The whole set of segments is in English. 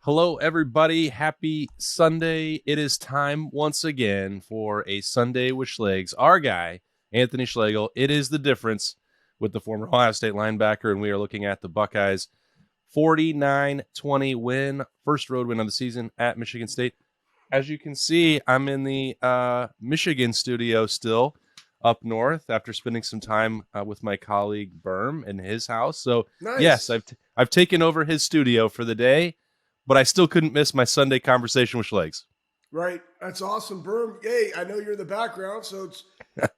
Hello, everybody. Happy Sunday. It is time once again for a Sunday with Schlegs. Our guy, Anthony Schlegel. It is the difference with the former Ohio State linebacker, and we are looking at the Buckeyes 49-20 win, first road win of the season at Michigan State. As you can see, I'm in the Michigan studio still up north after spending some time with my colleague Berm in his house. So, yes, Nice. I've taken over his studio for the day, but I still couldn't miss my Sunday conversation with Schlegs. Right. That's awesome. Berm, hey, I know you're in the background, so it's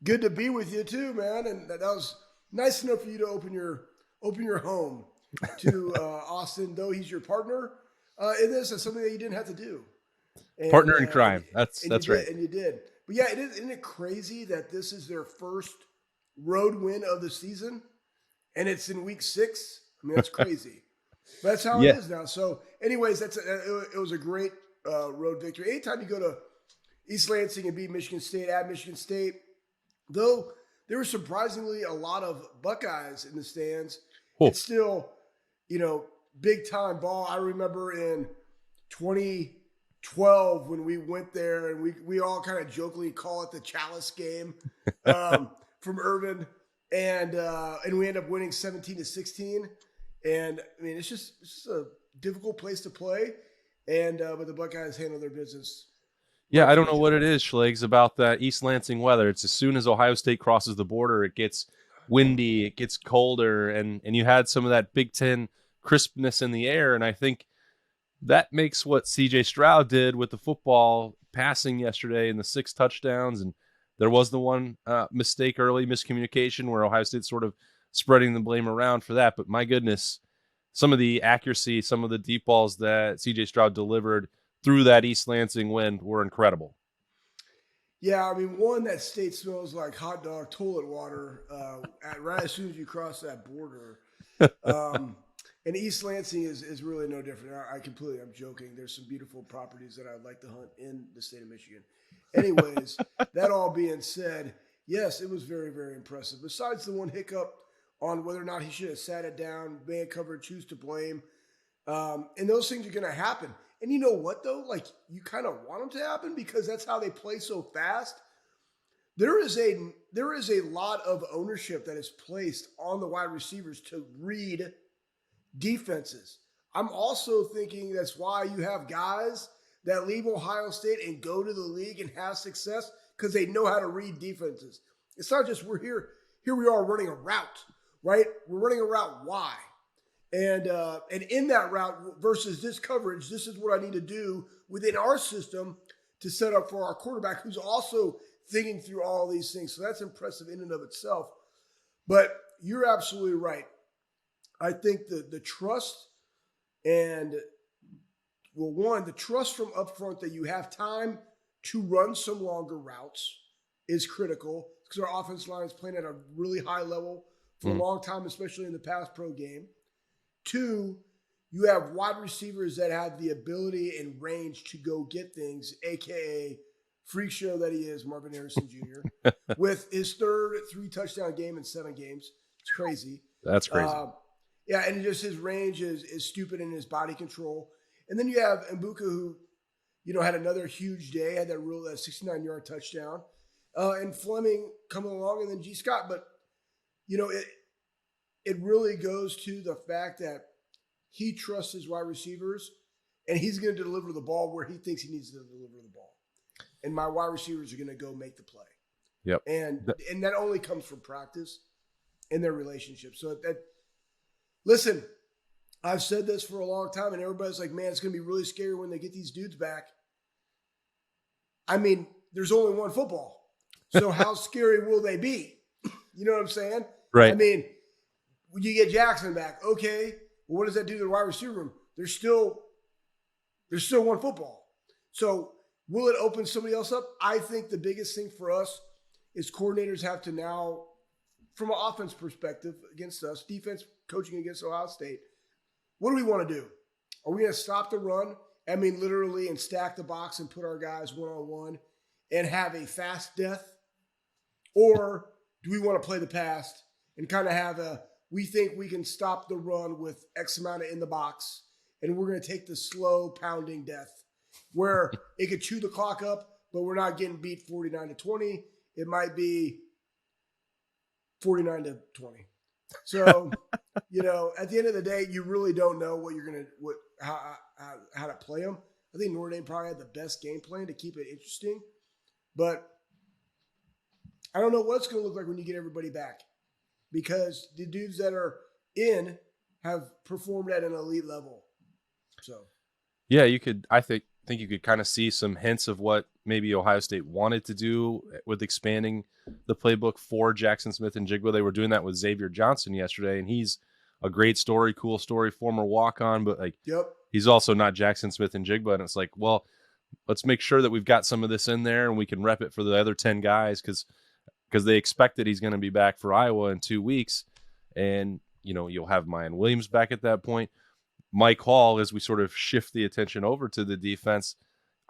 good to be with you too, man. And that was nice enough for you to open your home to Austin, though he's your partner in this. That's something that you didn't have to do. And Partner in crime. That's you right. did, and you did. But yeah, isn't it crazy that this is their first road win of the season, and it's in week 6? I mean, that's crazy. But that's how it Yeah. is now. So, anyways, it was a great road victory. Anytime you go to East Lansing and beat Michigan State at Michigan State, though there were surprisingly a lot of Buckeyes in the stands, Cool. it's still, big time ball. I remember in 2012 when we went there and we all kind of jokingly call it the Chalice game from Irvin, and we end up winning 17-16. And I mean, it's just a difficult place to play, and but the Buckeyes handle their business. Yeah, I don't know what it is, Schlegs, about that East Lansing weather. It's as soon as Ohio State crosses the border, it gets windy, it gets colder, and you had some of that Big Ten crispness in the air. And I think that makes what C.J. Stroud did with the football passing yesterday and the 6 touchdowns. And there was the one mistake early, miscommunication, where Ohio State sort of spreading the blame around for that. But my goodness, some of the accuracy, some of the deep balls that C.J. Stroud delivered through that East Lansing wind were incredible. Yeah, I mean, one, that state smells like hot dog toilet water right as soon as you cross that border. And East Lansing is really no different. I'm joking. There's some beautiful properties that I'd like to hunt in the state of Michigan. Anyways, that all being said, yes, it was very, very impressive. Besides the one hiccup on whether or not he should have sat it down, man covered, choose to blame. And those things are going to happen. And you know what, though? Like, you kind of want them to happen because that's how they play so fast. There is a lot of ownership that is placed on the wide receivers to read defenses. I'm also thinking that's why you have guys that leave Ohio State and go to the league and have success because they know how to read defenses. It's not just we're here we are running a route, right? We're running a route. Why? And in that route versus this coverage, this is what I need to do within our system to set up for our quarterback, who's also thinking through all these things. So that's impressive in and of itself. But you're absolutely right. I think the trust and, well, one, the trust from up front that you have time to run some longer routes is critical because our offensive line is playing at a really high level for a long time, especially in the pass pro game. 2, you have wide receivers that have the ability and range to go get things, a.k.a. freak show that he is, Marvin Harrison Jr., with his third 3-touchdown game in 7 games. It's crazy. That's crazy. Yeah, and just his range is stupid in his body control. And then you have Mbuka, who, had another huge day, had that 69-yard touchdown. And Fleming coming along, and then G. Scott. But, it really goes to the fact that he trusts his wide receivers, and he's going to deliver the ball where he thinks he needs to deliver the ball. And my wide receivers are going to go make the play. Yep. And that only comes from practice and their relationship. So listen, I've said this for a long time, and everybody's like, man, it's going to be really scary when they get these dudes back. I mean, there's only one football. So how scary will they be? You know what I'm saying? Right. I mean, when you get Jackson back, okay, well, what does that do to the wide receiver room? There's still one football. So will it open somebody else up? I think the biggest thing for us is coordinators have to now, from an offense perspective against us, defense coaching against Ohio State, what do we want to do? Are we going to stop the run? I mean, literally, and stack the box and put our guys one-on-one and have a fast death? Or do we want to play the pass and kind of have we think we can stop the run with X amount of in the box and we're going to take the slow pounding death where it could chew the clock up, but we're not getting beat 49-20. It might be 49-20. So, at the end of the day, you really don't know what you're going to how to play them. I think Notre Dame probably had the best game plan to keep it interesting, but I don't know what it's going to look like when you get everybody back, because the dudes that are in have performed at an elite level. So, yeah, you could. I think you could kind of see some hints of what maybe Ohio State wanted to do with expanding the playbook for Jackson Smith and Jigba. They were doing that with Xavier Johnson yesterday, and he's a great story, cool story, former walk-on, but he's also not Jackson Smith and Jigba. And it's like, well, let's make sure that we've got some of this in there and we can rep it for the other 10 guys because they expect that he's going to be back for Iowa in 2 weeks. And, you'll have Mayan Williams back at that point. Mike Hall, as we sort of shift the attention over to the defense,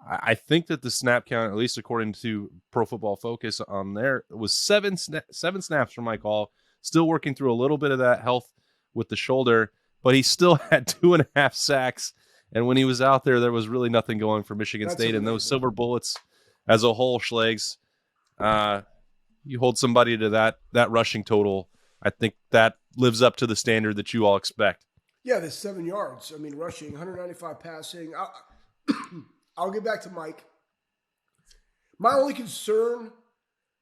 I think that the snap count, at least according to Pro Football Focus on there, was seven snaps for Mike Hall, still working through a little bit of that health with the shoulder, but he still had 2.5 sacks. And when he was out there was really nothing going for Michigan State. Amazing. And those Silver Bullets as a whole, Schlegs, you hold somebody to that rushing total, I think that lives up to the standard that you all expect. Yeah, the 7 yards. I mean, rushing, 195 passing. I'll get back to Mike. My only concern,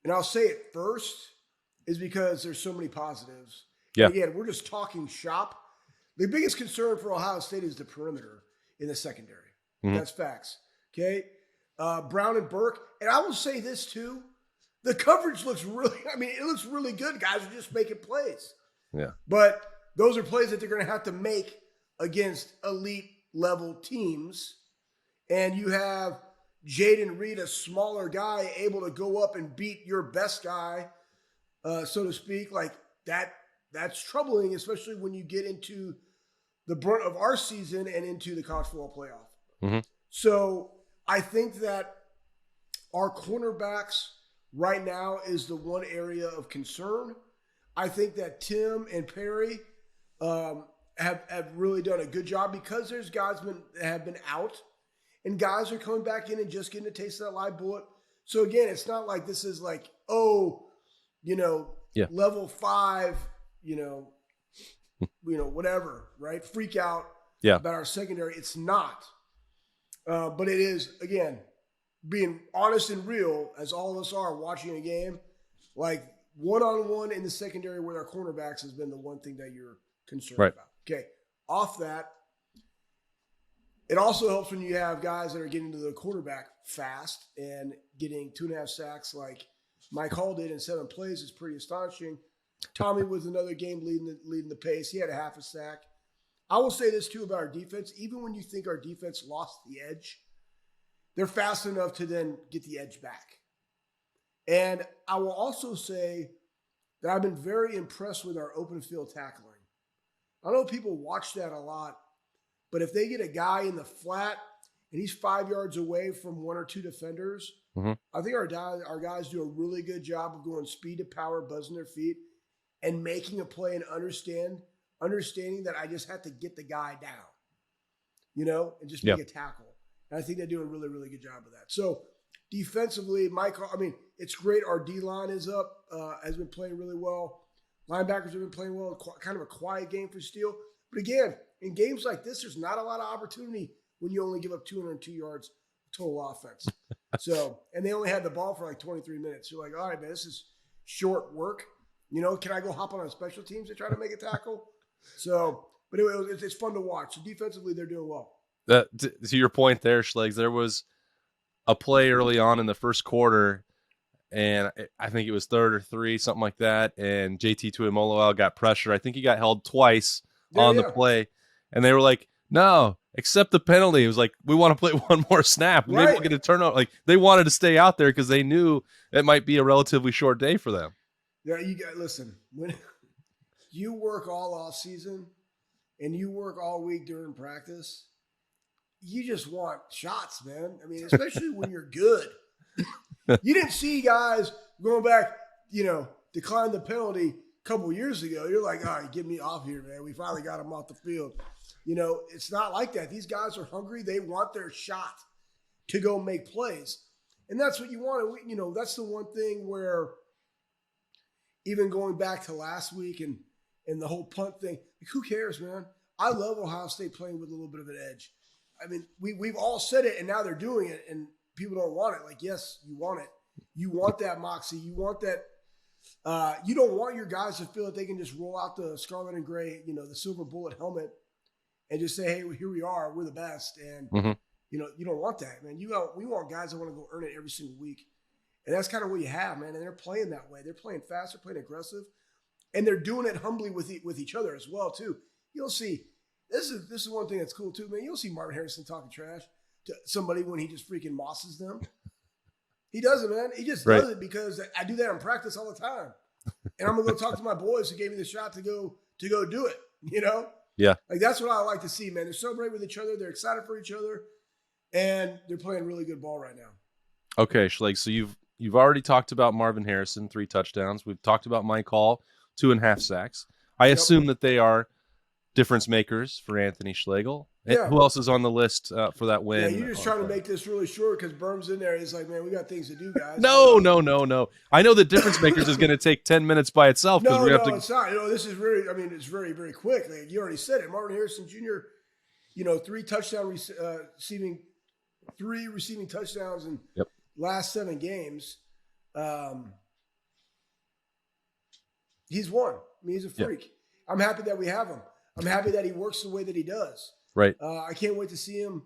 and I'll say it first, is because there's so many positives. Yeah. And again, we're just talking shop. The biggest concern for Ohio State is the perimeter in the secondary. Mm-hmm. That's facts. Okay? Brown and Burke. And I will say this, too. The coverage looks it looks really good. Guys are just making plays. Yeah. But those are plays that they're going to have to make against elite level teams. And you have Jaden Reed, a smaller guy, able to go up and beat your best guy, so to speak. Like that's troubling, especially when you get into the brunt of our season and into the college football playoff. Mm-hmm. So I think that our cornerbacks right now is the one area of concern. I think that Tim and Perry have really done a good job because there's guys that have been out and guys are coming back in and just getting a taste of that live bullet. So again, it's not like this is like, level 5, whatever, right? Freak out about our secondary. It's not. But it is, again, being honest and real, as all of us are watching a game, like one-on-one in the secondary with our cornerbacks has been the one thing that you're concerned about. Okay, off that, it also helps when you have guys that are getting to the quarterback fast and getting 2.5 sacks like Mike Hall did in 7 plays is pretty astonishing. Tommy was another game leading the pace. He had a 0.5 sack. I will say this, too, about our defense. Even when you think our defense lost the edge, they're fast enough to then get the edge back. And I will also say that I've been very impressed with our open field tackling. I know people watch that a lot, but if they get a guy in the flat and he's 5 yards away from 1 or 2 defenders, mm-hmm. I think our guys do a really good job of going speed to power, buzzing their feet, and making a play and understanding that I just have to get the guy down, and just make a tackle. And I think they do a really, really good job of that. So defensively, it's great. Our D-line is up, has been playing really well. Linebackers have been playing well. Kind of a quiet game for Steele. But again, in games like this, there's not a lot of opportunity when you only give up 202 yards total offense. And they only had the ball for like 23 minutes. You're like, all right, man, this is short work. Can I go hop on special teams to try to make a tackle? But anyway, it's fun to watch. So defensively, they're doing well. To your point there, Schlegs, there was a play early on in the first quarter, and I think it was 3rd or 3, something like that, and JT Tuimoloau got pressure. I think he got held twice on the play, and they were like, no, accept the penalty. It was like, we want to play one more snap. Maybe we'll get a turnover. Like, they wanted to stay out there because they knew it might be a relatively short day for them. Yeah, listen, when you work all off season and you work all week during practice, you just want shots, man. I mean, especially when you're good. You didn't see guys going back, decline the penalty a couple years ago. You're like, all right, get me off here, man. We finally got him off the field. It's not like that. These guys are hungry. They want their shot to go make plays. And that's what you want. That's the one thing where even going back to last week and the whole punt thing, like, who cares, man? I love Ohio State playing with a little bit of an edge. I mean, we've all said it, and now they're doing it, and people don't want it. Like, yes, you want it. You want that moxie. You want that. You don't want your guys to feel that they can just roll out the scarlet and gray, the silver bullet helmet, and just say, "Hey, here we are. We're the best." And you don't want that, man. We want guys that want to go earn it every single week, and that's kind of what you have, man. And they're playing that way. They're playing fast. They're playing aggressive, and they're doing it humbly with each other as well, too. You'll see. This is one thing that's cool too, man. You'll see Marvin Harrison talking trash to somebody when he just freaking mosses them. He does it, man. He just does it because I do that in practice all the time. And I'm gonna go talk to my boys who gave me the shot to go do it. Yeah. Like, that's what I like to see, man. They're celebrating with each other. They're excited for each other, and they're playing really good ball right now. Okay, Schleg. So you've already talked about Marvin Harrison, 3 touchdowns. We've talked about Mike Hall, 2.5 sacks. I assume that they are difference makers for Anthony Schlegel. Yeah. Who else is on the list for that win? Yeah, you're just trying to make this really short because Berm's in there. He's like, man, we got things to do, guys. No. I know the difference makers is going to take 10 minutes by itself. No, it's not. This is really, it's very, very quick. Like, you already said it. Marvin Harrison Jr., 3 receiving touchdowns in last 7 games. He's one. I mean, he's a freak. Yep. I'm happy that we have him. I'm happy that he works the way that he does. Right. I can't wait to see him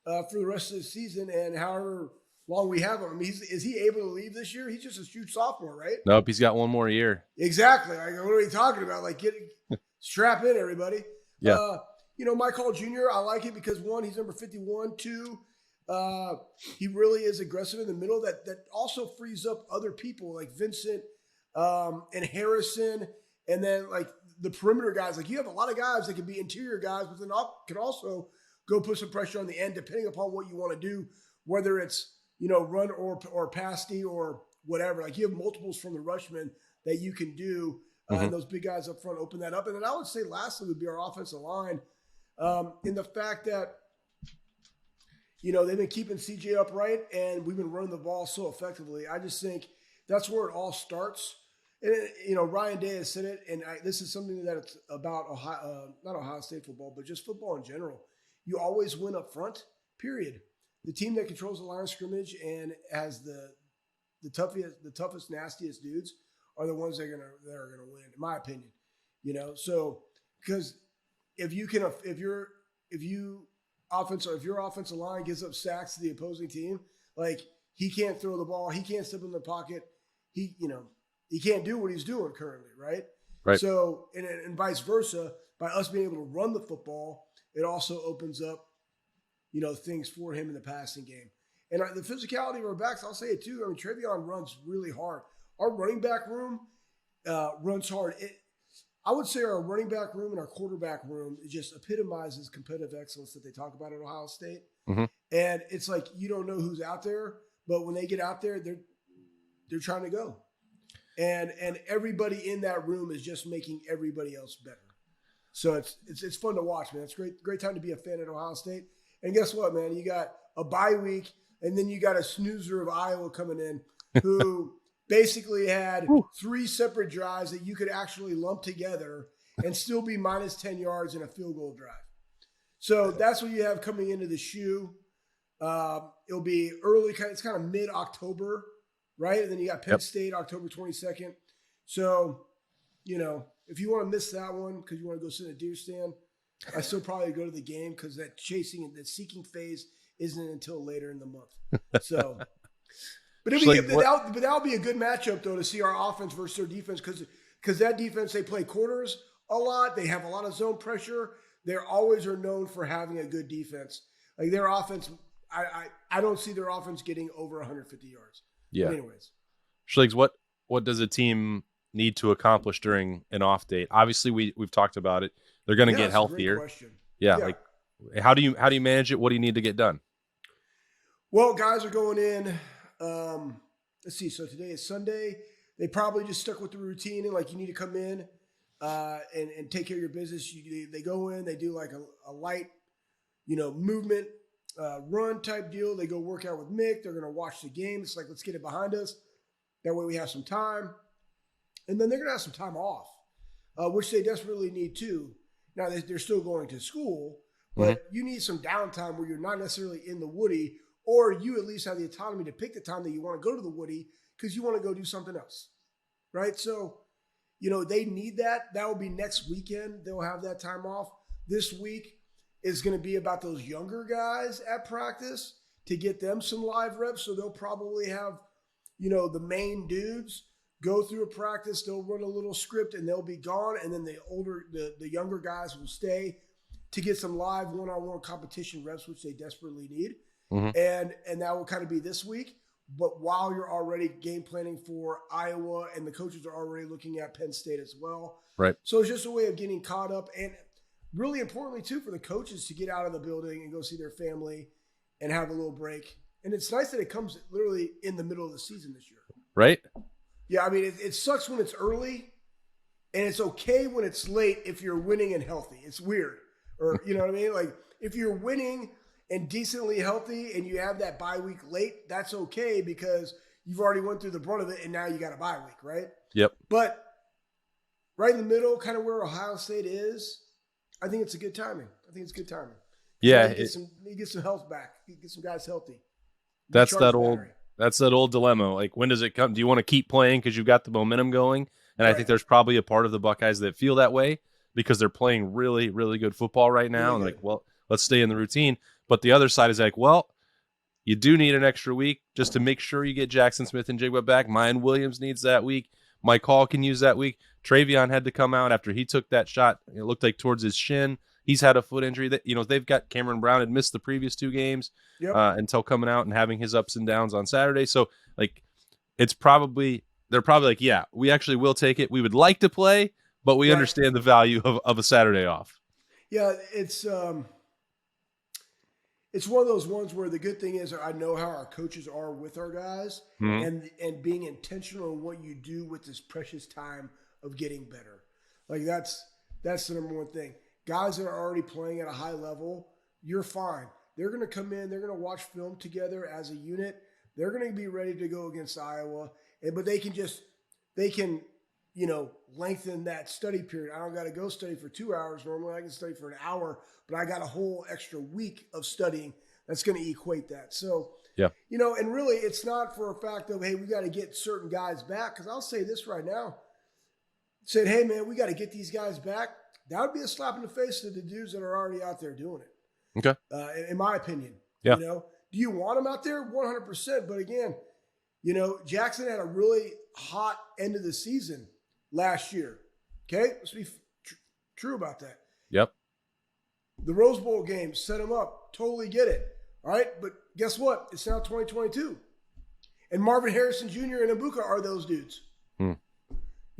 for the rest of the season and however long we have him. I mean, is he able to leave this year? He's just a huge sophomore, right? Nope, he's got one more year. Exactly. Like, what are we talking about? Like, strap in, everybody. Yeah. Mike Hall Jr., I like it because, 1, he's number 51. 2, he really is aggressive in the middle. That also frees up other people like Vincent and Harrison, and then like the perimeter guys. Like, you have a lot of guys that can be interior guys, but then can also go put some pressure on the end, depending upon what you want to do, whether it's, run or pass D or whatever. Like, you have multiples from the rushmen that you can do, and those big guys up front open that up. And then I would say lastly would be our offensive line, in the fact that, they've been keeping CJ upright, and we've been running the ball so effectively. I just think that's where it all starts. And, Ryan Day has said it, and this is something that it's about not Ohio State football, but just football in general. You always win up front, period. The team that controls the line of scrimmage and has the toughest, nastiest dudes are the ones that are gonna win, in my opinion. So because if your offensive line gives up sacks to the opposing team, like, he can't throw the ball, he can't step in the pocket, he can't do what he's doing currently, right? Right. So, and vice versa, by us being able to run the football, it also opens up, things for him in the passing game. And the physicality of our backs, I'll say it too. I mean, Travion runs really hard. Our running back room runs hard. I would say our running back room and our quarterback room, it just epitomizes competitive excellence that they talk about at Ohio State. Mm-hmm. And it's like, you don't know who's out there, but when they get out there, they're trying to go. And everybody in that room is just making everybody else better. So it's fun to watch, man. It's great time to be a fan at Ohio State. And guess what, man? You got a bye week, and then you got a snoozer of Iowa coming in who basically had 3 separate drives that you could actually lump together and still be minus 10 yards in a field goal drive. So that's what you have coming into the shoe. It'll be early, it's kind of mid-October, right? And then you got Penn State, October 22nd. So, if you want to miss that one because you want to go sit in a deer stand, I still probably go to the game because that chasing and that seeking phase isn't until later in the month. So, but that'll be a good matchup, though, to see our offense versus their defense because that defense, they play quarters a lot. They have a lot of zone pressure. They always are known for having a good defense. Like, their offense, I don't see their offense getting over 150 yards. Yeah. But anyways. Schlegs, what does a team need to accomplish during an off date? Obviously, we've talked about it. They're going to get healthier. Great question. Yeah. Like, how do you manage it? What do you need to get done? Well, guys are going in. Let's see. So today is Sunday. They probably just stuck with the routine and, like, you need to come in and take care of your business. They go in, they do like a light, movement run type deal. They go work out with Mick. They're going to watch the game. It's like, let's get it behind us. That way we have some time. And then they're going to have some time off, which they desperately need too. Now, they're still going to school, but you need some downtime where you're not necessarily in the Woody, or you at least have the autonomy to pick the time that you want to go to the Woody because you want to go do something else, right? So, they need that. That will be next weekend. They'll have that time off. This week is going to be about those younger guys at practice to get them some live reps. So they'll probably have, the main dudes go through a practice. They'll run a little script and they'll be gone. And then the younger guys will stay to get some live one-on-one competition reps, which they desperately need. And that will kind of be this week. But while you're already game planning for Iowa, and the coaches are already looking at Penn State as well. Right. So it's just a way of getting caught up. And really importantly, too, for the coaches to get out of the building and go see their family and have a little break. And it's nice that it comes literally in the middle of the season this year. Right. Yeah, I mean, it sucks when it's early, and it's okay when it's late if you're winning and healthy. It's weird. Or, you know what I mean? Like, if you're winning and decently healthy and you have that bye week late, that's okay because you've already went through the brunt of it and now you got a bye week, right? Yep. But right in the middle, kind of where Ohio State is, I think it's a good timing. Yeah. You get some health back. You get some guys healthy. That's that old dilemma. Like, when does it come? Do you want to keep playing because you've got the momentum going? And right. I think there's probably a part of the Buckeyes that feel that way because they're playing really, really good football right now. And like, well, let's stay in the routine. But the other side is like, well, you do need an extra week just to make sure you get Jackson Smith and Jigba back. Mayan Williams needs that week. Mike Hall can use that week. Travion had to come out after he took that shot. It looked like towards his shin. He's had a foot injury that, they've got Cameron Brown had missed the previous 2 games until coming out and having his ups and downs on Saturday. So like, they're probably like, yeah, we actually will take it. We would like to play, but we understand the value of a Saturday off. Yeah. It's one of those ones where the good thing is I know how our coaches are with our guys and being intentional in what you do with this precious time of getting better. Like that's the number one thing. Guys that are already playing at a high level, you're fine. They're going to come in. They're going to watch film together as a unit. They're going to be ready to go against Iowa. But they can lengthen that study period. I don't got to go study for 2 hours. Normally I can study for an hour, but I got a whole extra week of studying that's going to equate that. So, and really it's not for a fact of, hey, we got to get certain guys back. Because I'll say this right now. Said, hey, man, we got to get these guys back. That would be a slap in the face to the dudes that are already out there doing it. Okay. In my opinion. Yeah. Do you want them out there? 100%. But again, Jackson had a really hot end of the season last year. Okay? Let's be true about that. Yep. The Rose Bowl game set him up. Totally get it. All right? But guess what? It's now 2022. And Marvin Harrison Jr. and Ibuka are those dudes. You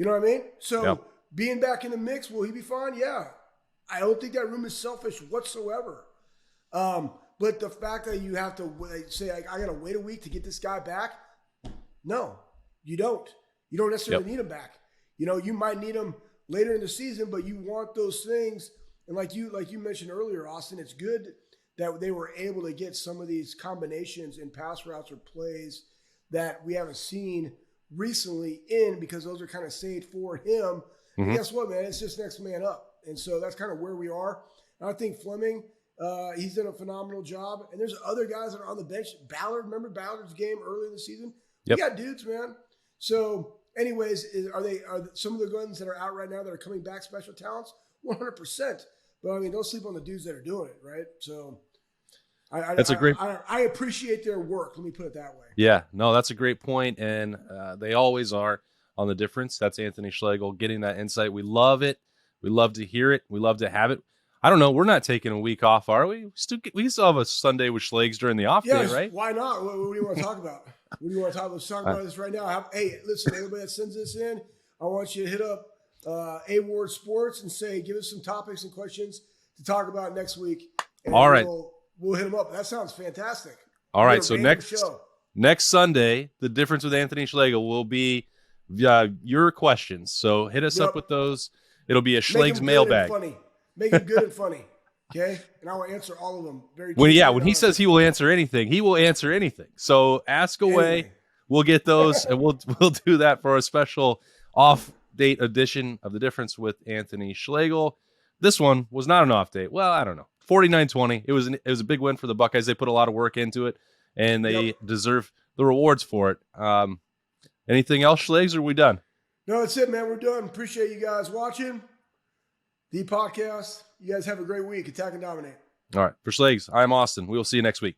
know what I mean? So being back in the mix, will he be fine? Yeah. I don't think that room is selfish whatsoever. But the fact that you have to say, I got to wait a week to get this guy back, no, you don't. You don't necessarily need him back. You might need him later in the season, but you want those things. And like you mentioned earlier, Austin, it's good that they were able to get some of these combinations in pass routes or plays that we haven't seen recently in, because those are kind of saved for him. And guess what, man? It's just next man up. And so that's kind of where we are. And I think Fleming, he's done a phenomenal job. And there's other guys that are on the bench. Ballard, remember Ballard's game early in the season? We got dudes, man. So anyways, are some of the guns that are out right now that are coming back special talents? 100%. But I mean, don't sleep on the dudes that are doing it, right? So I appreciate their work. Let me put it that way. Yeah, no, that's a great point. And they always are on the difference. That's Anthony Schlegel getting that insight. We love it. We love to hear it. We love to have it. I don't know. We're not taking a week off, are we? We still have a Sunday with Schlegs during the off day, right? Why not? What do you want to talk about? What do you want to talk about? Let's talk about this right now. Hey, listen, everybody that sends this in, I want you to hit up A-Ward Sports and say, give us some topics and questions to talk about next week. And all right. We'll hit them up. That sounds fantastic. All right. So next Sunday, the difference with Anthony Schlegel will be your questions. So hit us up with those. It'll be a Make Schleg's them good and mailbag. funny. Make them good and funny. Okay, and I will answer all of them very. When truthfully. he says he will answer anything, he will answer anything. So ask away. Anything. We'll get those, and we'll do that for a special off-date edition of The Difference with Anthony Schlegel. This one was not an off date. Well, I don't know. 49-20. It was a big win for the Buckeyes. They put a lot of work into it, and they deserve the rewards for it. Anything else, Schlegs, or are we done? No, that's it, man. We're done. Appreciate you guys watching the podcast. You guys have a great week. Attack and dominate. All right. For Schlegs, I'm Austin. We will see you next week.